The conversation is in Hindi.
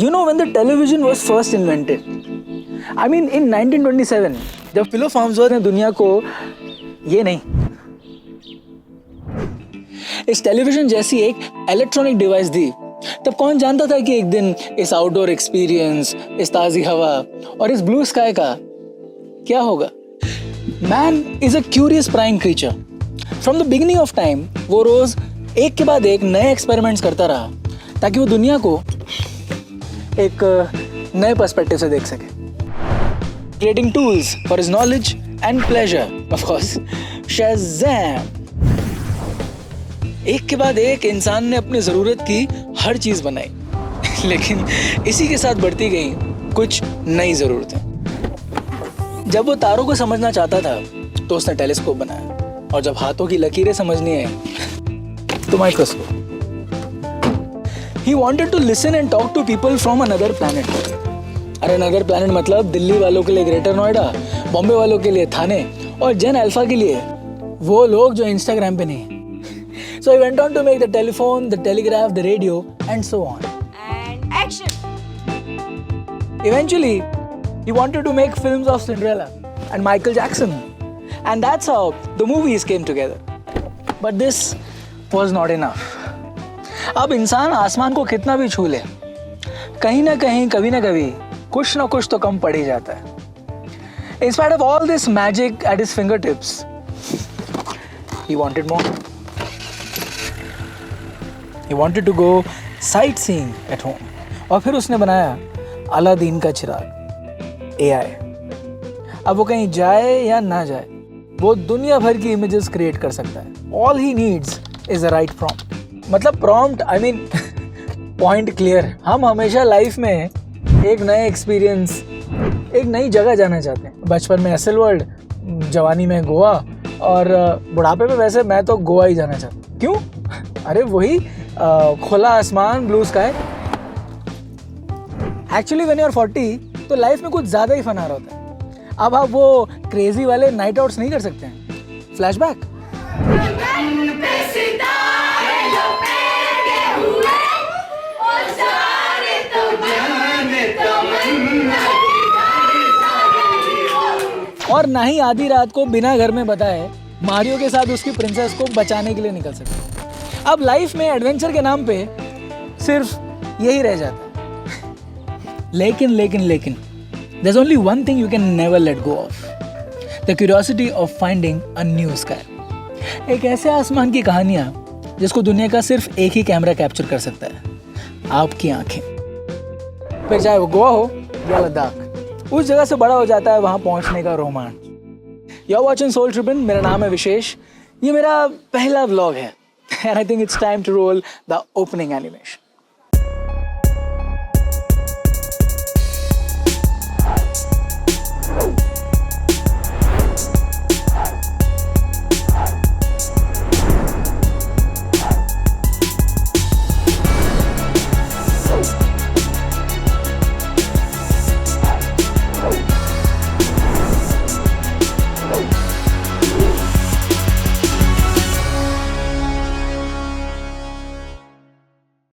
You know when the television was first invented? I mean in 1927, जब फिलो फार्म्सवर्थ ने दुनिया को ये नहीं, इस टेलीविजन जैसी एक इलेक्ट्रॉनिक डिवाइस दी, तब कौन जानता था कि एक दिन इस आउटडोर एक्सपीरियंस, इस ताज़ी हवा और इस ब्लू स्काई का क्या होगा? Man is a curious prime creature. From the beginning of time वो रोज एक के बाद एक नए एक्सपेरिमेंट्स करता रहा ताकि वो दुनिया को एक नए पर्सपेक्टिव से देख सके. Creating tools for his knowledge and pleasure, of course. Shazam. एक के बाद एक इंसान ने अपनी ज़रूरत की हर चीज़ बनाई, लेकिन इसी के साथ बढ़ती गई कुछ नई ज़रूरतें. जब वो तारों को समझना चाहता था तो उसने टेलीस्कोप बनाया, और जब हाथों की लकीरें समझनी है तो microscope. He wanted to listen and talk to people from another planet. अरे another planet मतलब दिल्ली वालों के लिए ग्रेटर नोएडा, बॉम्बे वालों के लिए थाने और जेन अल्फा के लिए वो लोग जो इंस्टाग्राम पे नहीं. So he went on to make the telephone, the telegraph, the radio and so on. And action! Eventually, he wanted to make films of Cinderella and Michael Jackson. And that's how the movies came together. But this was not enough. अब इंसान आसमान को कितना भी छू ले, कहीं ना कहीं कभी ना कभी कुछ ना कुछ तो कम पड़ ही जाता है. In spite of all this magic at his fingertips, he wanted more. He wanted to go sightseeing at home. और फिर उसने बनाया अलादीन का चिराग, AI. अब वो कहीं जाए या ना जाए, वो दुनिया भर की इमेजेस क्रिएट कर सकता है. All he needs is a right prompt. मतलब prompt, I mean point clear. हम हमेशा लाइफ में एक नए एक्सपीरियंस, एक नई जगह जाना चाहते हैं. बचपन में एसल वर्ल्ड, जवानी में गोवा और बुढ़ापे में वैसे मैं तो गोवा ही जाना चाहता हूँ. क्यों? अरे वही खुला आसमान, blue sky. Actually when you are 40 तो लाइफ में कुछ ज़्यादा ही फन आ रहा होता है. अब आप वो क्रेजी वाले नाइट आउट्स नहीं कर सकते हैं. फ्लैशबैक. और ना ही आधी रात को बिना घर में बताए मारियो के साथ उसकी प्रिंसेस को बचाने के लिए निकल सकते. अब लाइफ में एडवेंचर के नाम पे सिर्फ यही रह जाता है. लेकिन there's only one thing you can never let go of. The curiosity of finding a new sky. एक ऐसे आसमान की कहानियाँ जिसको दुनिया का सिर्फ एक ही कैमरा कैप्चर कर सकता है, आपकी आंखें. फिर चाहे वो गोवा हो या लद्दाख, उस जगह से बड़ा हो जाता है वहाँ पहुँचने का रोमांच. You're watching Soul Trippin. मेरा नाम है विशेष. ये मेरा पहला व्लॉग है. And I think it's time to roll the opening animation.